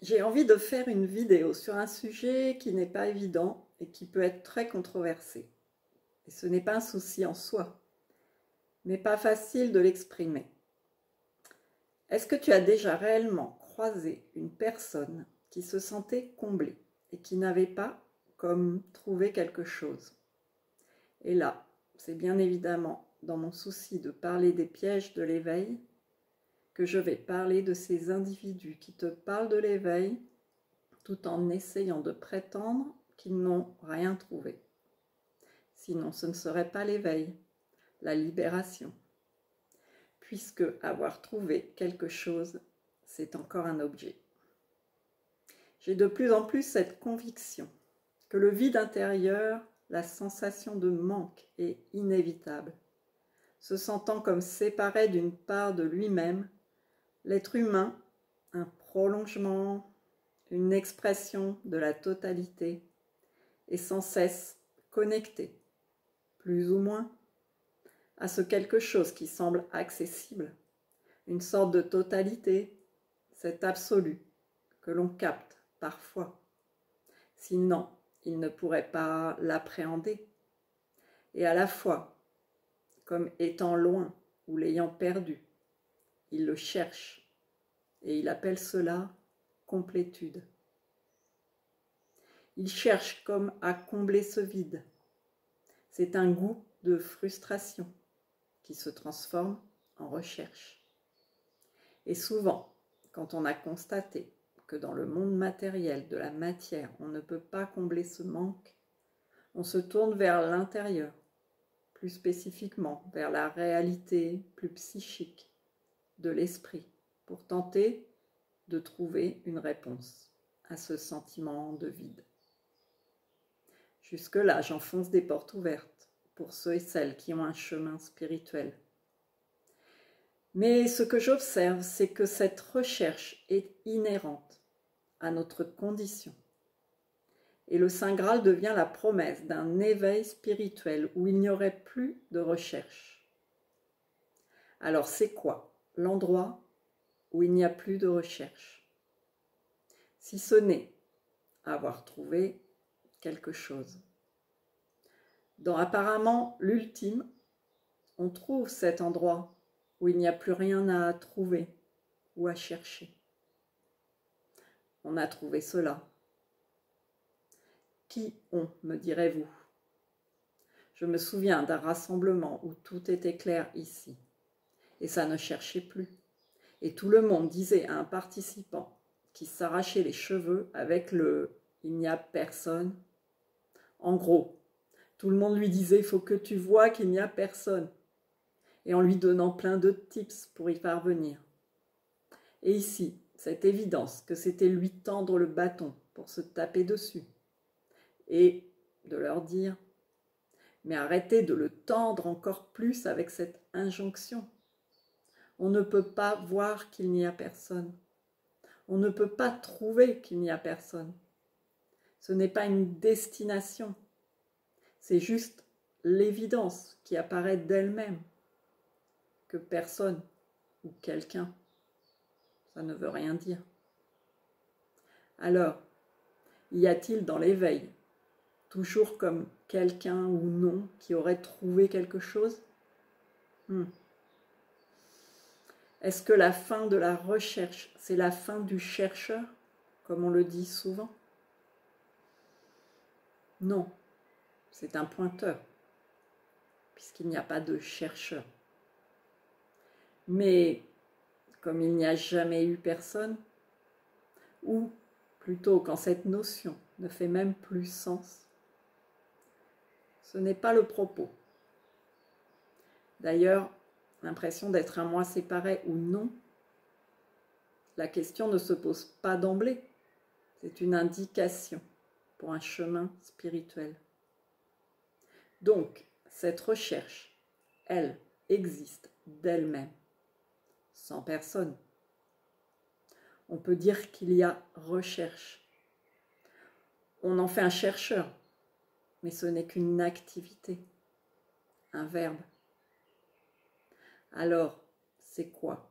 J'ai envie de faire une vidéo sur un sujet qui n'est pas évident et qui peut être très controversé. Et ce n'est pas un souci en soi, mais pas facile de l'exprimer. Est-ce que tu as déjà réellement croisé une personne qui se sentait comblée et qui n'avait pas comme trouvé quelque chose? Et là, c'est bien évidemment dans mon souci de parler des pièges de l'éveil que je vais parler de ces individus qui te parlent de l'éveil tout en essayant de prétendre qu'ils n'ont rien trouvé. Sinon, ce ne serait pas l'éveil, la libération. Puisque avoir trouvé quelque chose, c'est encore un objet. J'ai de plus en plus cette conviction que le vide intérieur, la sensation de manque est inévitable. Se sentant comme séparé d'une part de lui-même, l'être humain, un prolongement, une expression de la totalité, est sans cesse connecté, plus ou moins, à ce quelque chose qui semble accessible, une sorte de totalité, cet absolu que l'on capte parfois. Sinon, il ne pourrait pas l'appréhender. Et à la fois, comme étant loin ou l'ayant perdu, il le cherche et il appelle cela complétude. Il cherche comme à combler ce vide. C'est un goût de frustration qui se transforme en recherche. Et souvent, quand on a constaté que dans le monde matériel de la matière, on ne peut pas combler ce manque, on se tourne vers l'intérieur, plus spécifiquement vers la réalité plus psychique de l'esprit, pour tenter de trouver une réponse à ce sentiment de vide. Jusque-là, j'enfonce des portes ouvertes pour ceux et celles qui ont un chemin spirituel. Mais ce que j'observe, c'est que cette recherche est inhérente à notre condition. Et le Saint Graal devient la promesse d'un éveil spirituel où il n'y aurait plus de recherche. Alors c'est quoi l'endroit où il n'y a plus de recherche? Si ce n'est avoir trouvé quelque chose. Dans apparemment l'ultime, on trouve cet endroit où il n'y a plus rien à trouver ou à chercher. On a trouvé cela. Qui on, me direz-vous? Je me souviens d'un rassemblement où tout était clair ici, et ça ne cherchait plus. Et tout le monde disait à un participant qui s'arrachait les cheveux avec le « il n'y a personne ». En gros, tout le monde lui disait « il faut que tu vois qu'il n'y a personne » et en lui donnant plein de tips pour y parvenir. Et ici, cette évidence que c'était lui tendre le bâton pour se taper dessus et de leur dire « mais arrêtez de le tendre encore plus avec cette injonction. On ne peut pas voir qu'il n'y a personne. On ne peut pas trouver qu'il n'y a personne. Ce n'est pas une destination. C'est juste l'évidence qui apparaît d'elle-même. Que personne ou quelqu'un, ça ne veut rien dire. Alors, y a-t-il dans l'éveil toujours comme quelqu'un ou non qui aurait trouvé quelque chose? Est-ce que la fin de la recherche, c'est la fin du chercheur, comme on le dit souvent? Non, c'est un pointeur, puisqu'il n'y a pas de chercheur. Mais comme il n'y a jamais eu personne, ou plutôt quand cette notion ne fait même plus sens, ce n'est pas le propos. D'ailleurs, l'impression d'être un moi séparé ou non, la question ne se pose pas d'emblée. C'est une indication pour un chemin spirituel. Donc, cette recherche, elle, existe d'elle-même, sans personne. On peut dire qu'il y a recherche. On en fait un chercheur, mais ce n'est qu'une activité, un verbe. Alors, c'est quoi?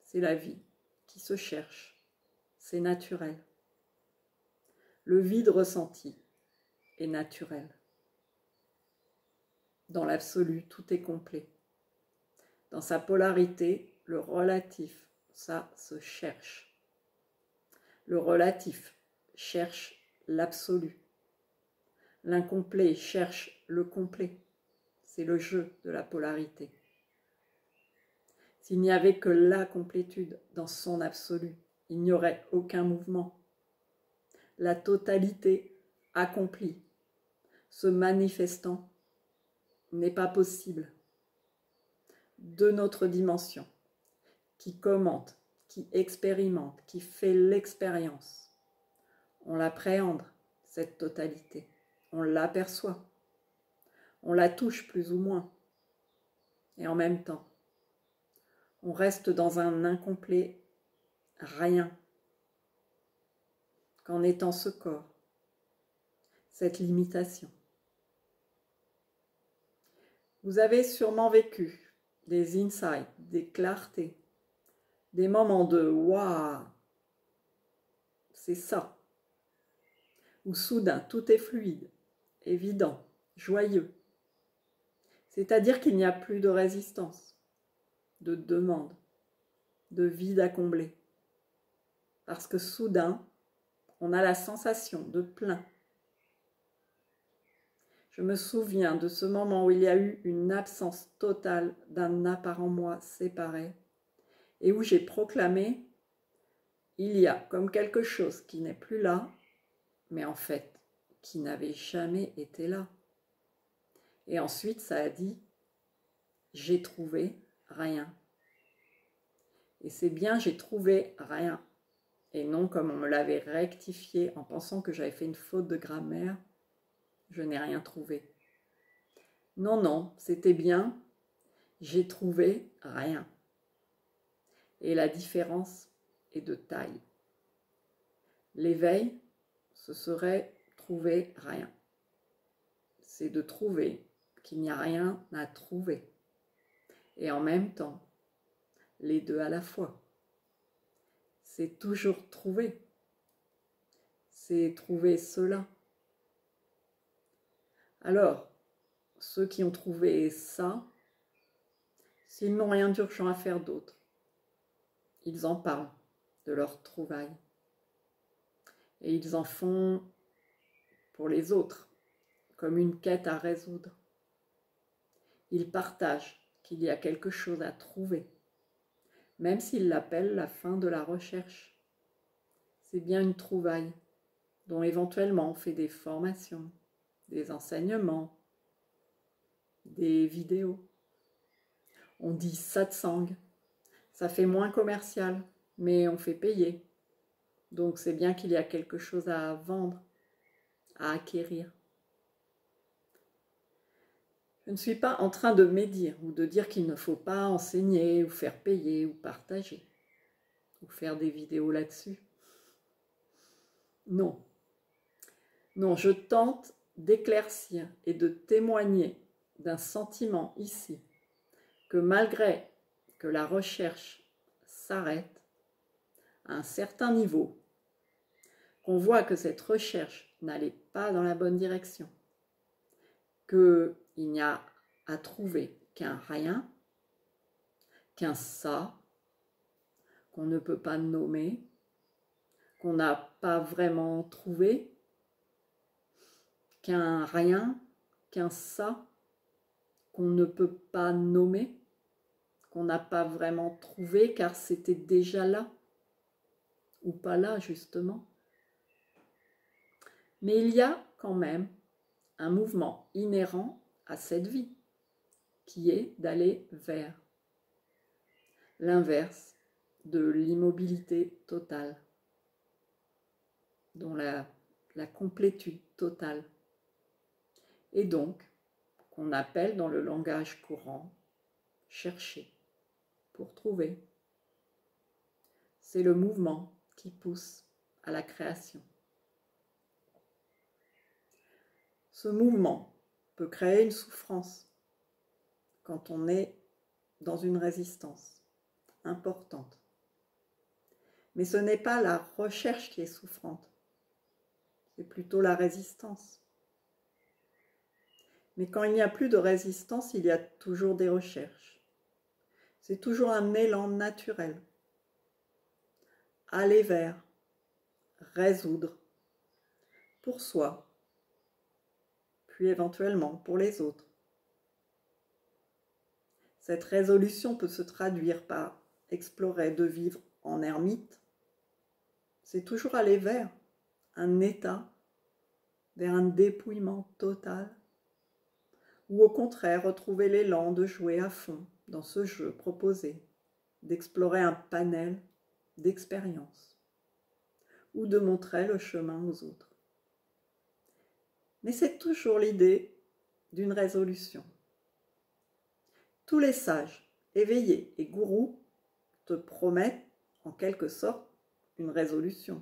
C'est la vie qui se cherche, c'est naturel. Le vide ressenti est naturel. Dans l'absolu, tout est complet. Dans sa polarité, le relatif, ça se cherche. Le relatif cherche l'absolu. L'incomplet cherche le complet. C'est le jeu de la polarité. S'il n'y avait que la complétude dans son absolu, il n'y aurait aucun mouvement. La totalité accomplie, se manifestant, n'est pas possible. De notre dimension, qui commente, qui expérimente, qui fait l'expérience, on l'appréhende, cette totalité, on l'aperçoit, on la touche plus ou moins, et en même temps, on reste dans un incomplet rien, qu'en étant ce corps, cette limitation. Vous avez sûrement vécu des insights, des clartés, des moments de « waouh », c'est ça, où soudain tout est fluide, évident, joyeux. C'est-à-dire qu'il n'y a plus de résistance, de demande, de vide à combler. Parce que soudain, on a la sensation de plein. Je me souviens de ce moment où il y a eu une absence totale d'un apparent moi séparé et où j'ai proclamé « il y a comme quelque chose qui n'est plus là, mais en fait, qui n'avait jamais été là. » Et ensuite, ça a dit « j'ai trouvé rien ». Et c'est bien « j'ai trouvé rien » et non comme on me l'avait rectifié en pensant que j'avais fait une faute de grammaire. Je n'ai rien trouvé. Non, non, c'était bien, j'ai trouvé rien. Et la différence est de taille. L'éveil, ce serait trouver rien. C'est de trouver qu'il n'y a rien à trouver. Et en même temps, les deux à la fois. C'est toujours trouver. C'est trouver cela. Alors, ceux qui ont trouvé ça, s'ils n'ont rien d'urgent à faire d'autre, ils en parlent de leur trouvaille. Et ils en font pour les autres, comme une quête à résoudre. Ils partagent qu'il y a quelque chose à trouver, même s'ils l'appellent la fin de la recherche. C'est bien une trouvaille, dont éventuellement on fait des formations, des enseignements, des vidéos. On dit satsang, ça fait moins commercial, mais on fait payer. Donc c'est bien qu'il y a quelque chose à vendre, à acquérir. Je ne suis pas en train de médire ou de dire qu'il ne faut pas enseigner ou faire payer ou partager ou faire des vidéos là-dessus. Non. Non, je tente d'éclaircir et de témoigner d'un sentiment ici que malgré que la recherche s'arrête à un certain niveau, qu'on voit que cette recherche n'allait pas dans la bonne direction, qu'il n'y a à trouver qu'un rien, qu'un ça, qu'on ne peut pas nommer, qu'on n'a pas vraiment trouvé, qu'un rien, qu'un ça, qu'on ne peut pas nommer, qu'on n'a pas vraiment trouvé car c'était déjà là, ou pas là justement. Mais il y a quand même un mouvement inhérent à cette vie, qui est d'aller vers l'inverse de l'immobilité totale, dont la complétude totale, et donc qu'on appelle dans le langage courant chercher pour trouver. C'est le mouvement qui pousse à la création. Ce mouvement peut créer une souffrance quand on est dans une résistance importante. Mais ce n'est pas la recherche qui est souffrante, c'est plutôt la résistance. Mais quand il n'y a plus de résistance, il y a toujours des recherches. C'est toujours un élan naturel. Aller vers, résoudre, pour soi, puis éventuellement pour les autres. Cette résolution peut se traduire par explorer de vivre en ermite. C'est toujours aller vers un état, vers un dépouillement total, ou au contraire retrouver l'élan de jouer à fond dans ce jeu proposé, d'explorer un panel d'expériences, ou de montrer le chemin aux autres. Mais c'est toujours l'idée d'une résolution. Tous les sages, éveillés et gourous te promettent en quelque sorte une résolution.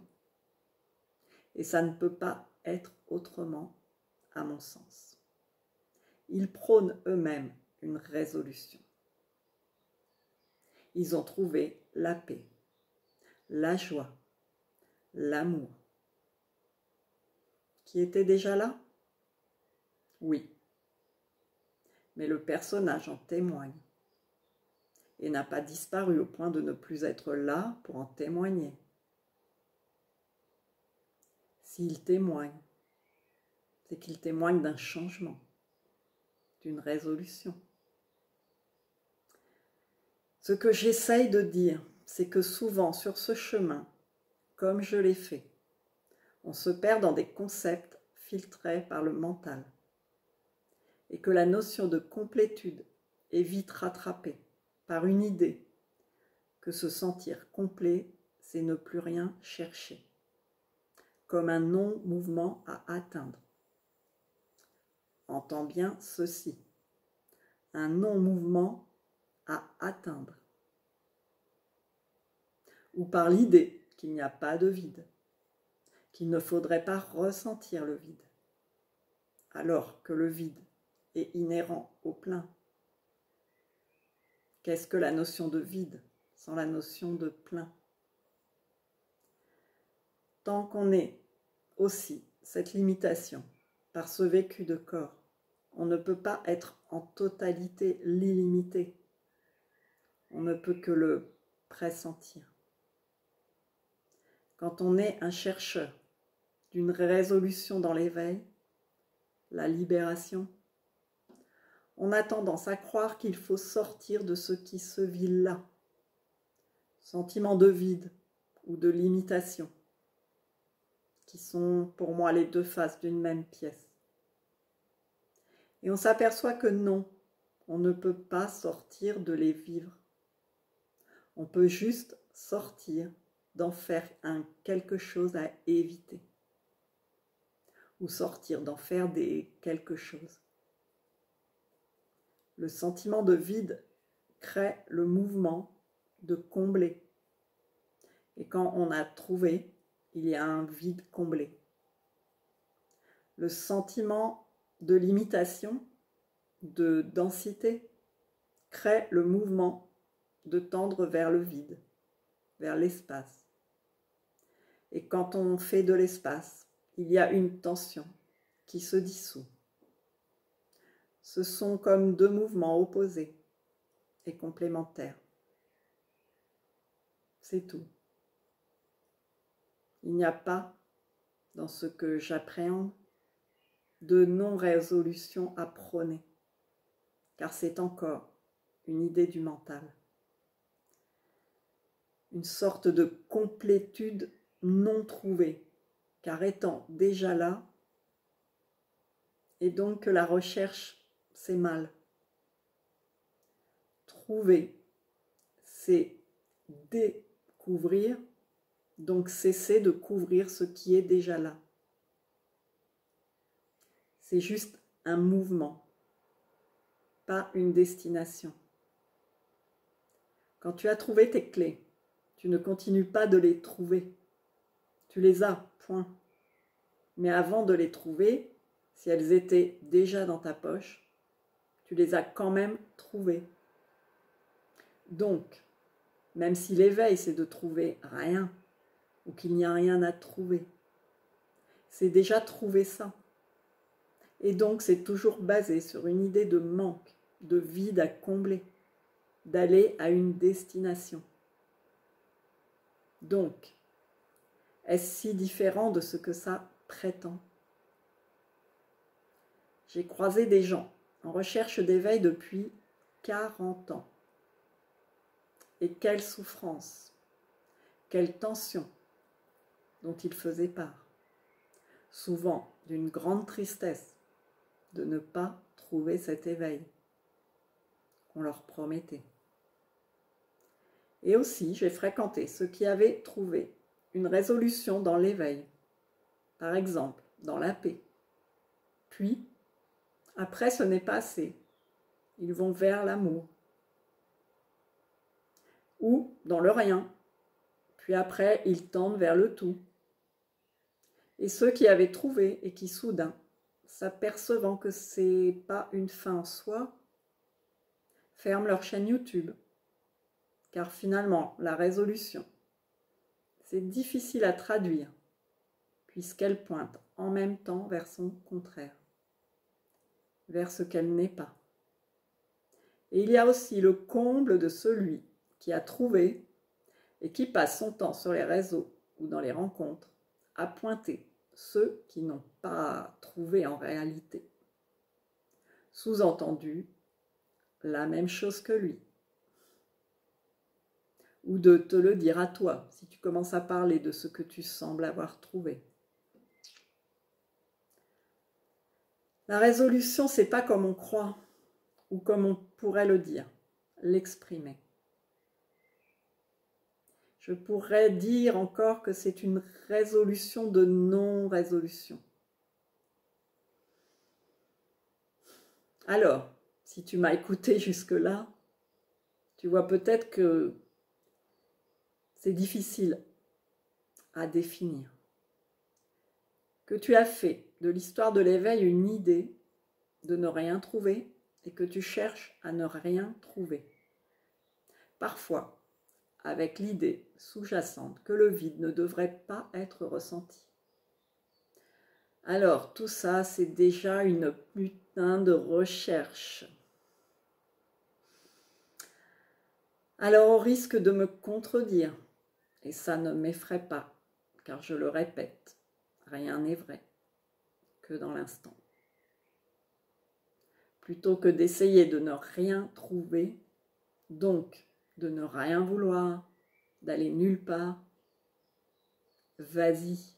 Et ça ne peut pas être autrement, à mon sens. Ils prônent eux-mêmes une résolution. Ils ont trouvé la paix, la joie, l'amour. Qui était déjà là? Oui. Mais le personnage en témoigne et n'a pas disparu au point de ne plus être là pour en témoigner. S'il témoigne, c'est qu'il témoigne d'un changement, d'une résolution. Ce que j'essaye de dire, c'est que souvent sur ce chemin, comme je l'ai fait, on se perd dans des concepts filtrés par le mental et que la notion de complétude est vite rattrapée par une idée que se sentir complet, c'est ne plus rien chercher, comme un non-mouvement à atteindre. Entends bien ceci, un non-mouvement à atteindre, ou par l'idée qu'il n'y a pas de vide, qu'il ne faudrait pas ressentir le vide, alors que le vide est inhérent au plein. Qu'est-ce que la notion de vide sans la notion de plein? Tant qu'on est aussi cette limitation par ce vécu de corps, on ne peut pas être en totalité l'illimité. On ne peut que le pressentir. Quand on est un chercheur d'une résolution dans l'éveil, la libération, on a tendance à croire qu'il faut sortir de ce qui se vit là. Sentiment de vide ou de limitation, qui sont pour moi les deux faces d'une même pièce. Et on s'aperçoit que non, on ne peut pas sortir de les vivre. On peut juste sortir d'en faire quelque chose à éviter. Ou sortir d'en faire des quelque chose. Le sentiment de vide crée le mouvement de combler. Et quand on a trouvé, il y a un vide comblé. Le sentiment de limitation, de densité, crée le mouvement de tendre vers le vide, vers l'espace. Et quand on fait de l'espace, il y a une tension qui se dissout. Ce sont comme deux mouvements opposés et complémentaires. C'est tout. Il n'y a pas, dans ce que j'appréhende, de non-résolution à prôner, car c'est encore une idée du mental. Une sorte de complétude non trouvée, car étant déjà là, et donc que la recherche, c'est mal. Trouver, c'est découvrir, donc cesser de couvrir ce qui est déjà là. C'est juste un mouvement, pas une destination. Quand tu as trouvé tes clés, tu ne continues pas de les trouver. Tu les as, point. Mais avant de les trouver, si elles étaient déjà dans ta poche, tu les as quand même trouvées. Donc, même si l'éveil, c'est de trouver rien, ou qu'il n'y a rien à trouver. C'est déjà trouver ça. Et donc c'est toujours basé sur une idée de manque, de vide à combler, d'aller à une destination. Donc, est-ce si différent de ce que ça prétend? J'ai croisé des gens en recherche d'éveil depuis 40 ans. Et quelle souffrance, quelle tension dont ils faisaient part. Souvent d'une grande tristesse de ne pas trouver cet éveil qu'on leur promettait. Et aussi, j'ai fréquenté ceux qui avaient trouvé une résolution dans l'éveil, par exemple dans la paix. Puis, après, ce n'est pas assez. Ils vont vers l'amour. Ou dans le rien. Puis après, ils tendent vers le tout. Et ceux qui avaient trouvé et qui soudain, s'apercevant que c'est pas une fin en soi, ferment leur chaîne YouTube. Car finalement, la résolution, c'est difficile à traduire, puisqu'elle pointe en même temps vers son contraire, vers ce qu'elle n'est pas. Et il y a aussi le comble de celui qui a trouvé et qui passe son temps sur les réseaux ou dans les rencontres à pointer ceux qui n'ont pas trouvé en réalité. Sous-entendu, la même chose que lui. Ou de te le dire à toi, si tu commences à parler de ce que tu sembles avoir trouvé. La résolution, c'est pas comme on croit, ou comme on pourrait le dire, l'exprimer. Je pourrais dire encore que c'est une résolution de non-résolution. Alors, si tu m'as écouté jusque-là, tu vois peut-être que c'est difficile à définir. Que tu as fait de l'histoire de l'éveil une idée de ne rien trouver et que tu cherches à ne rien trouver. Parfois, avec l'idée sous-jacente que le vide ne devrait pas être ressenti. Alors, tout ça, c'est déjà une putain de recherche. Alors, au risque de me contredire, et ça ne m'effraie pas, car je le répète, rien n'est vrai que dans l'instant. Plutôt que d'essayer de ne rien trouver, donc de ne rien vouloir, d'aller nulle part, vas-y,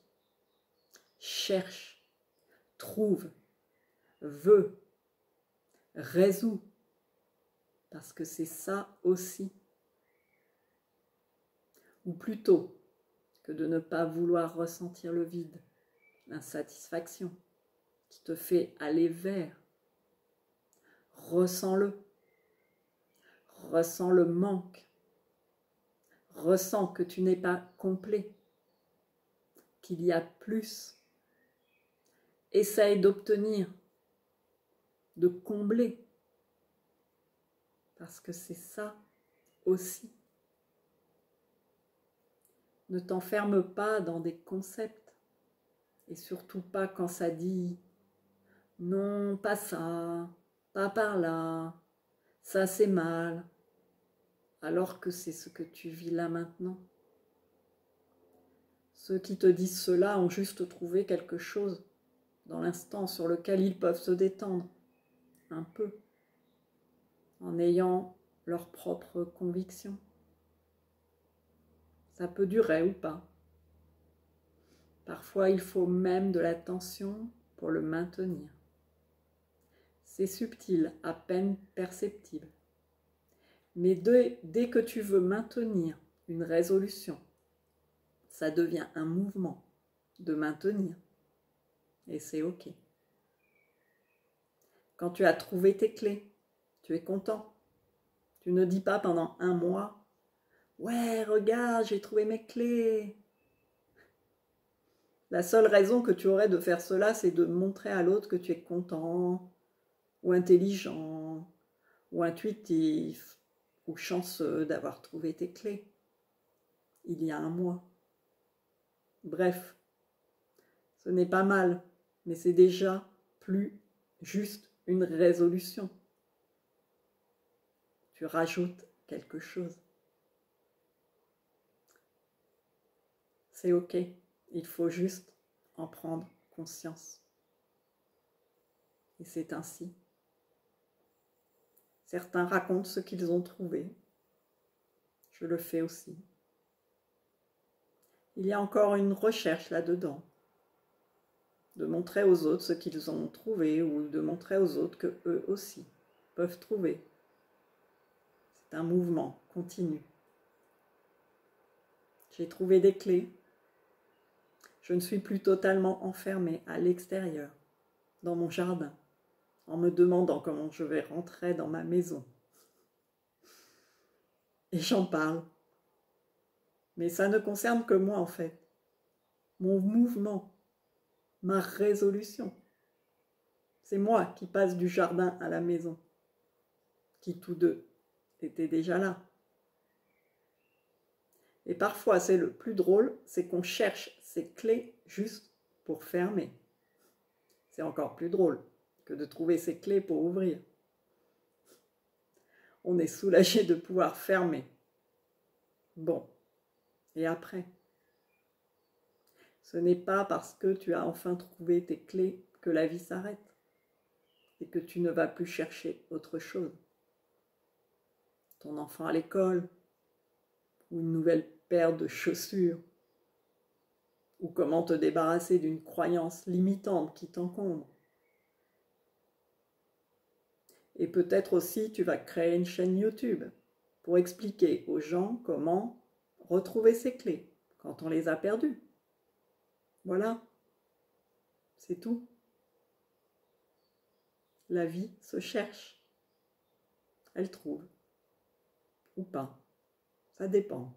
cherche, trouve, veux, résous, parce que c'est ça aussi. Ou plutôt que de ne pas vouloir ressentir le vide, l'insatisfaction qui te fait aller vers. Ressens-le. Ressens le manque. Ressens que tu n'es pas complet, qu'il y a plus. Essaye d'obtenir, de combler, parce que c'est ça aussi. Ne t'enferme pas dans des concepts, et surtout pas quand ça dit « non, pas ça, pas par là, ça c'est mal », alors que c'est ce que tu vis là maintenant. Ceux qui te disent cela ont juste trouvé quelque chose dans l'instant sur lequel ils peuvent se détendre, un peu, en ayant leurs propres convictions. Ça peut durer ou pas. Parfois, il faut même de la tension pour le maintenir. C'est subtil, à peine perceptible. Mais dès que tu veux maintenir une résolution, ça devient un mouvement de maintenir. Et c'est OK. Quand tu as trouvé tes clés, tu es content. Tu ne dis pas pendant un mois « Ouais, regarde, j'ai trouvé mes clés ». La seule raison que tu aurais de faire cela, c'est de montrer à l'autre que tu es content, ou intelligent, ou intuitif, ou chanceux d'avoir trouvé tes clés il y a un mois. Bref, ce n'est pas mal, mais c'est déjà plus juste une résolution. Tu rajoutes quelque chose. C'est ok, il faut juste en prendre conscience. Et c'est ainsi. Certains racontent ce qu'ils ont trouvé. Je le fais aussi. Il y a encore une recherche là-dedans. De montrer aux autres ce qu'ils ont trouvé ou de montrer aux autres qu'eux aussi peuvent trouver. C'est un mouvement continu. J'ai trouvé des clés. Je ne suis plus totalement enfermée à l'extérieur, dans mon jardin, en me demandant comment je vais rentrer dans ma maison. Et j'en parle. Mais ça ne concerne que moi en fait. Mon mouvement, ma résolution. C'est moi qui passe du jardin à la maison, qui tous deux étaient déjà là. Et parfois, c'est le plus drôle, c'est qu'on cherche ces clés juste pour fermer. C'est encore plus drôle que de trouver ces clés pour ouvrir. On est soulagé de pouvoir fermer. Bon, et après? Ce n'est pas parce que tu as enfin trouvé tes clés que la vie s'arrête et que tu ne vas plus chercher autre chose. Ton enfant à l'école, ou une nouvelle paire de chaussures, ou comment te débarrasser d'une croyance limitante qui t'encombre. Et peut-être aussi tu vas créer une chaîne YouTube pour expliquer aux gens comment retrouver ces clés quand on les a perdues. Voilà, c'est tout. La vie se cherche. Elle trouve. Ou pas. Ça dépend.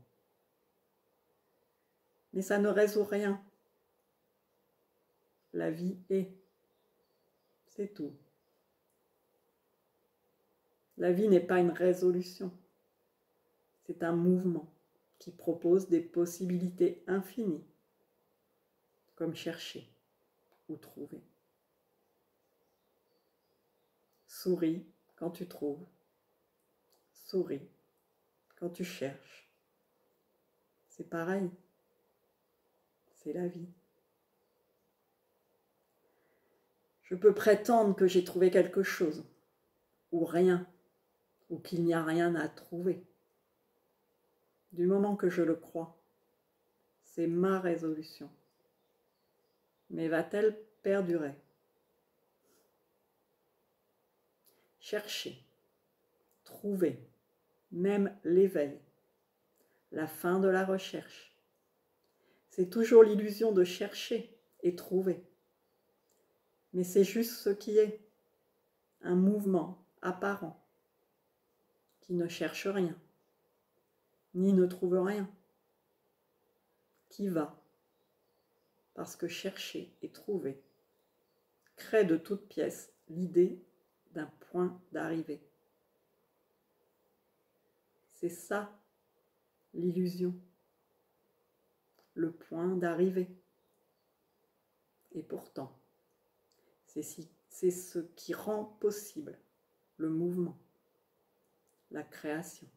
Mais ça ne résout rien. La vie est. C'est tout. La vie n'est pas une résolution. C'est un mouvement qui propose des possibilités infinies, comme chercher ou trouver. Souris quand tu trouves. Souris quand tu cherches. C'est pareil. C'est la vie. Je peux prétendre que j'ai trouvé quelque chose, ou rien, ou qu'il n'y a rien à trouver. Du moment que je le crois, c'est ma résolution. Mais va-t-elle perdurer? Chercher, trouver, même l'éveil, la fin de la recherche. C'est toujours l'illusion de chercher et trouver. Mais c'est juste ce qui est, un mouvement apparent, qui ne cherche rien, ni ne trouve rien, qui va, parce que chercher et trouver crée de toutes pièces l'idée d'un point d'arrivée. C'est ça, l'illusion, le point d'arrivée. Et pourtant, c'est ce qui rend possible le mouvement, la création.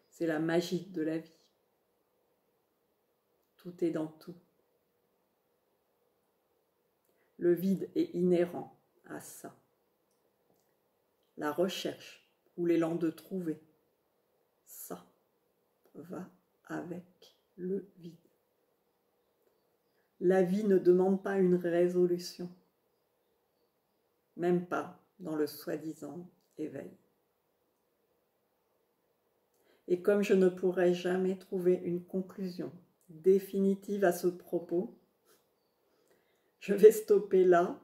C'est la magie de la vie. Tout est dans tout. Le vide est inhérent à ça. La recherche ou l'élan de trouver, ça va avec le vide. La vie ne demande pas une résolution, même pas dans le soi-disant éveil. Et comme je ne pourrai jamais trouver une conclusion définitive à ce propos, je vais stopper là,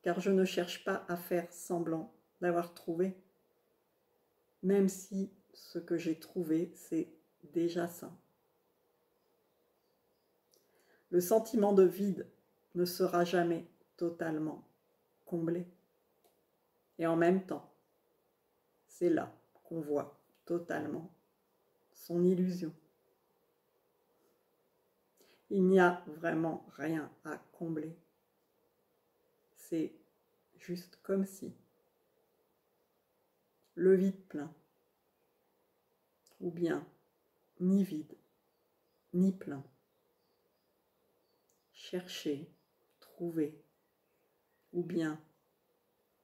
car je ne cherche pas à faire semblant d'avoir trouvé, même si ce que j'ai trouvé, c'est déjà ça. Le sentiment de vide ne sera jamais totalement comblé. Et en même temps, c'est là qu'on voit totalement son illusion. Il n'y a vraiment rien à combler. C'est juste comme si le vide plein, ou bien ni vide, ni plein. Chercher, trouver, ou bien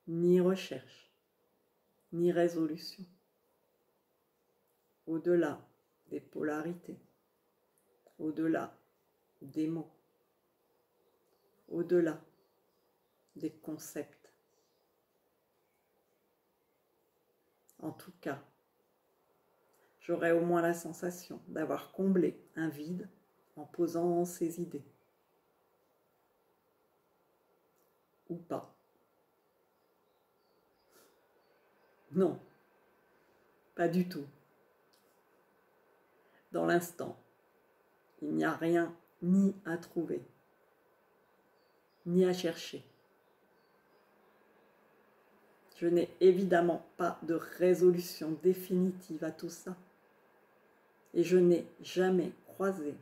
ni recherche, ni résolution. Au-delà des polarités, au-delà des mots, au-delà des concepts. En tout cas, j'aurais au moins la sensation d'avoir comblé un vide en posant ces idées. Ou pas. Non, pas du tout. Dans l'instant, il n'y a rien ni à trouver, ni à chercher. Je n'ai évidemment pas de résolution définitive à tout ça. Et je n'ai jamais croisé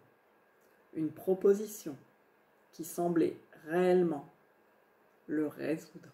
une proposition qui semblait réellement le résoudre.